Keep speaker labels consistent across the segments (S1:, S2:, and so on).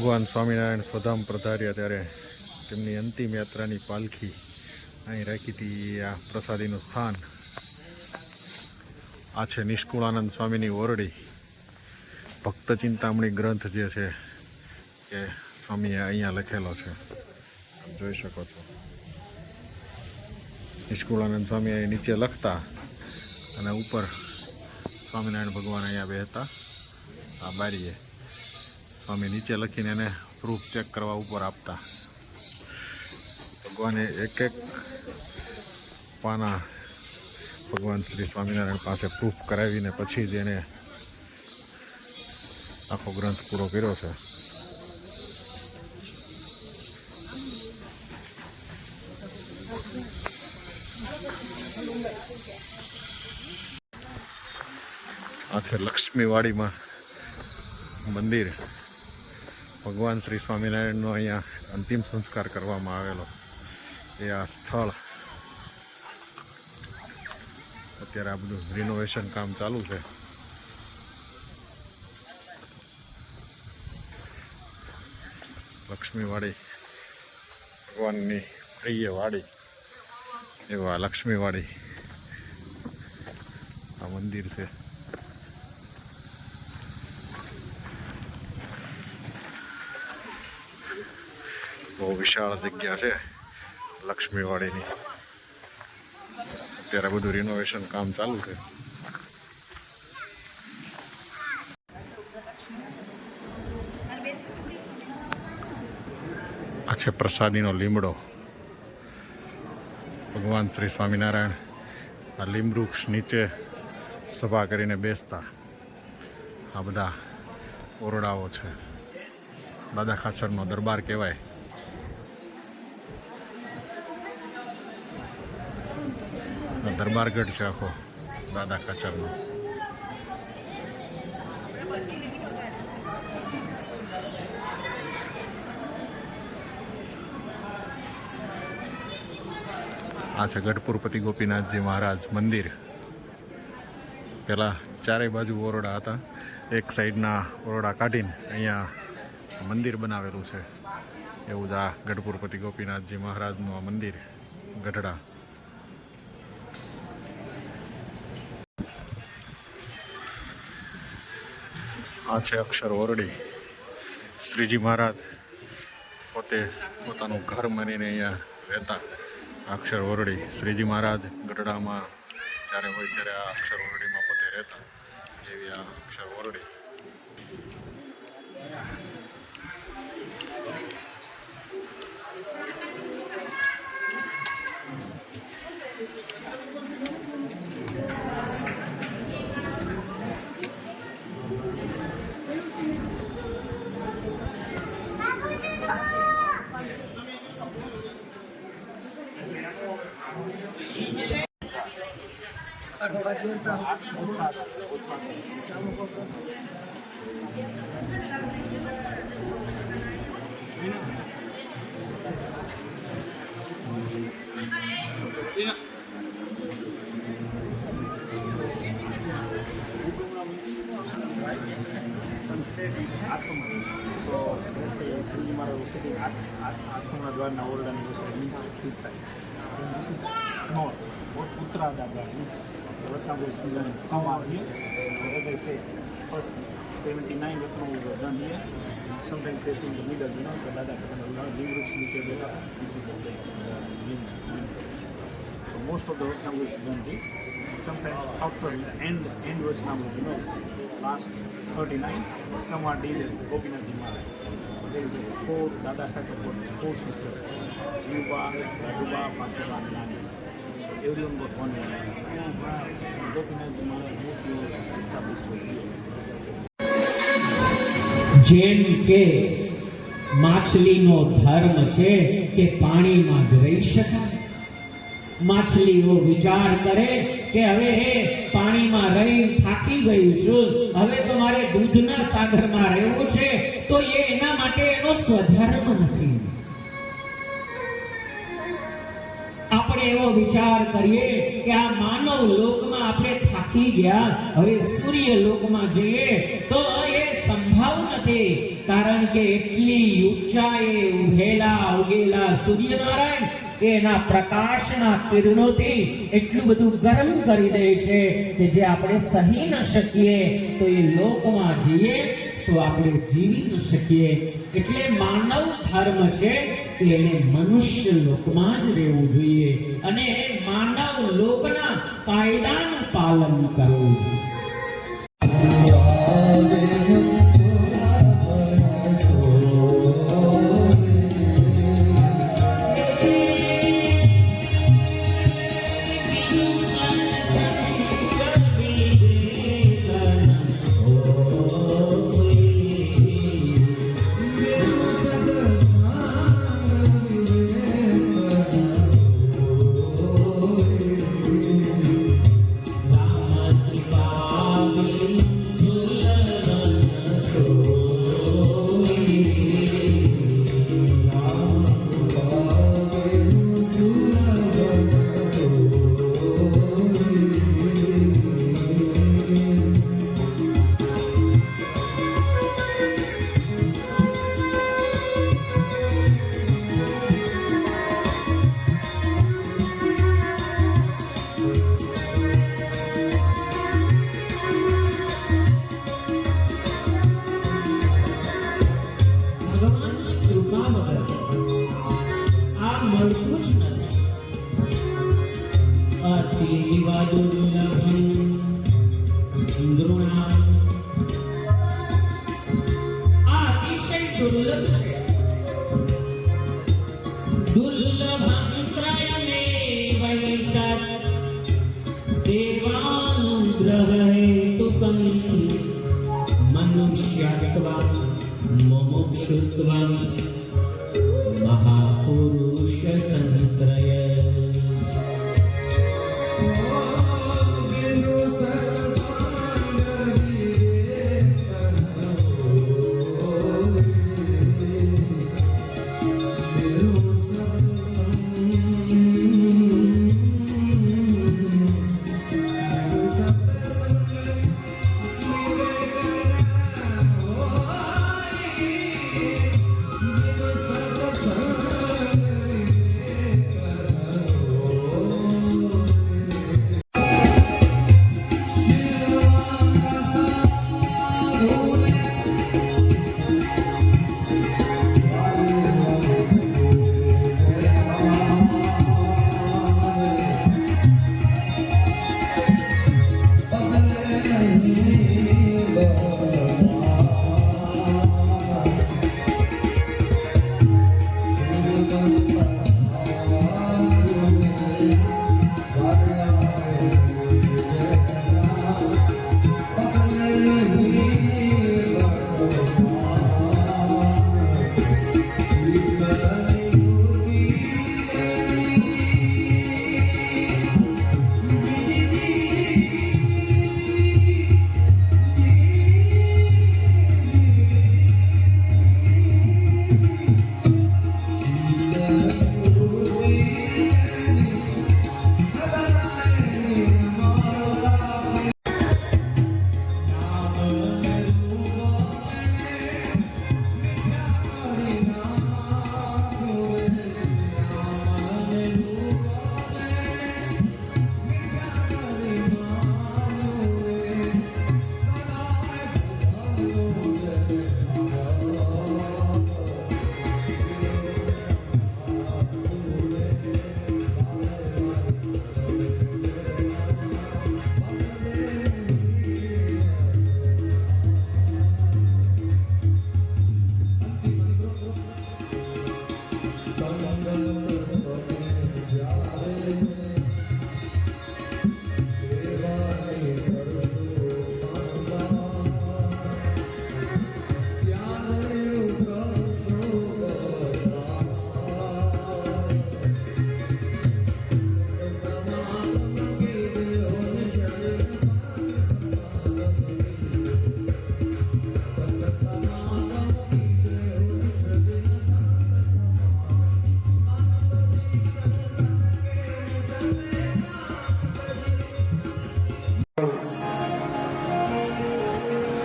S1: ભગવાન સ્વામિનારાયણ સ્વધામ પધાર્યા ત્યારે તેમની અંતિમ યાત્રાની પાલખી અહીં રાખી હતી. આ પ્રસાદીનું સ્થાન આ છે નિષ્કુળાનંદ સ્વામીની ઓરડી. ભક્ત ચિંતામણી ગ્રંથ જે છે એ સ્વામીએ અહીંયા લખેલો છે, જોઈ શકો છો. નિષ્કુળાનંદ સ્વામી અહીં નીચે લખતા અને ઉપર સ્વામિનારાયણ ભગવાન અહીંયા બેહતા. આ બારીએ સ્વામી નીચે લખીને એને પ્રૂફ ચેક કરવા ઉપર આપતા. ભગવાને એક એક પાના ભગવાન શ્રી સ્વામિનારાયણ પાસે પ્રૂફ કરાવીને પછી જ એને આખો ગ્રંથ પૂરો કર્યો છે. આ છે લક્ષ્મીવાડીમાં મંદિર. ભગવાન શ્રી સ્વામિનારાયણનો અહીંયા અંતિમ સંસ્કાર કરવામાં આવેલો એ આ સ્થળ. અત્યારે આ બધું રિનોવેશન કામ ચાલુ છે. લક્ષ્મીવાડી ભગવાનની પ્રિય વાડી એવા લક્ષ્મીવાડી આ મંદિર છે. બહુ વિશાળ જગ્યા છે લક્ષ્મીવાડીની. અત્યારે બધું રિનોવેશન કામ ચાલુ છે. આ છે પ્રસાદીનો લીમડો. ભગવાન શ્રી સ્વામિનારાયણ આ લીમવૃક્ષ નીચે સભા કરીને બેસતા. આ બધા ઓરડાઓ છે. દાદા ખાચરનો દરબાર કહેવાય. દરબારગઢ છે આખો દાદા ખાચરનો. આ છે ગઢપુરપતિ ગોપીનાથજી મહારાજ મંદિર. પહેલાં ચારેય બાજુ ઓરડા હતા, એક સાઈડના ઓરડા કાઢીને અહીંયા મંદિર બનાવેલું છે. એવું જ આ ગઢપુરપતિ ગોપીનાથજી મહારાજનું આ મંદિર ગઢડા. આ છે અક્ષર ઓરડી. શ્રીજી મહારાજ પોતે પોતાનું ઘર માનીને અહીંયા રહેતા. અક્ષર ઓરડી શ્રીજી મહારાજ ગઢડામાં જ્યારે હોય ત્યારે આ અક્ષર ઓરડીમાં પોતે રહેતા. એવી આ અક્ષર ઓરડી.
S2: Sunset is Athoma. So let's say Sri Mara was sitting at Athoma Dwarna old and was means this side. And this is north. What Putra Dabra means Ratnam was done somewhere here. So as I say, first 79 Ratnam was done here. And sometimes facing the middle, you know, the Dada Livrux Niche. This is the place, is the limb. So most of the Ratnam was done this. Sometimes after end Ratnam was, you know, last 39, some are dealing with Gopinathji Maharaj. So there is four Dada Khacher, four sisters, Jiva, Raduba, Pachava, and Nani. So everyone got one Maharaj. Gopinathji Maharaj moved was established was here.
S3: જેમ કે માછલીનો ધર્મ છે કે પાણીમાં જ રહી શકાય. માછલીઓ વિચાર કરે કે હવે એ પાણીમાં રહીને થાકી ગયું છું, હવે તો મારે દૂધના સાગરમાં રહેવું છે, તો એ એના માટે એનો સ્વધર્મ નથી. આપણે એવો વિચાર કરીએ કે આ માનવ લોકમાં આપણે થાકી ગયા, હવે સૂર્ય લોકમાં જઈએ તો એ સંભવ નથી, કારણ કે એટલી ઊંચાઈએ ઉગેલા સૂર્યનારાયણ એના પ્રકાશના કિરણોથી એટલું બધું ગરમ કરી દે છે કે જે આપણે સહી ન શકીએ, તો એ લોકમાં જઈએ તો આપણે જીવી ન શકીએ. એટલે માનવ ધર્મ છે કે એને મનુષ્ય લોકમાં જ રહેવું જોઈએ અને માનવ લોકના કાયદાનું પાલન કરવું જોઈએ. महापुरुष संश्रय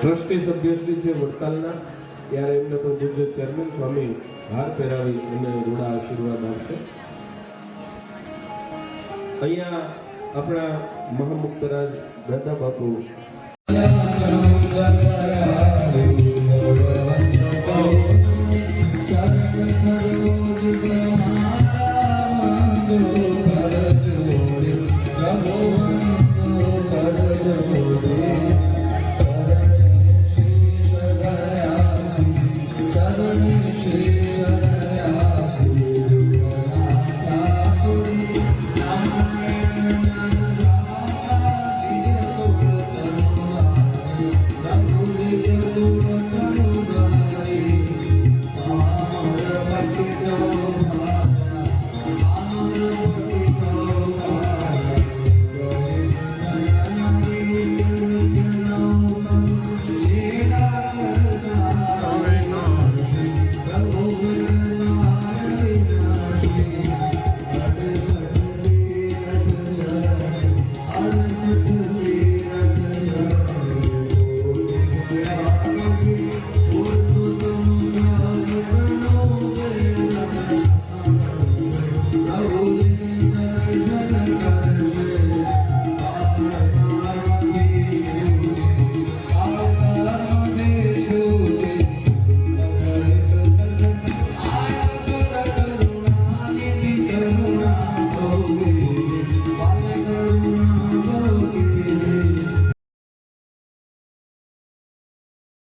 S4: ટ્રસ્ટી સભ્યશ્રી છે વડતાલના, ત્યારે એમને પણ પૂજ્ય ચેરમેન સ્વામી હાર પહેરાવી એમને રૂડા આશીર્વાદ આપશે. અહીંયા આપણા મહામુક્તરાજ દાદા બાપુ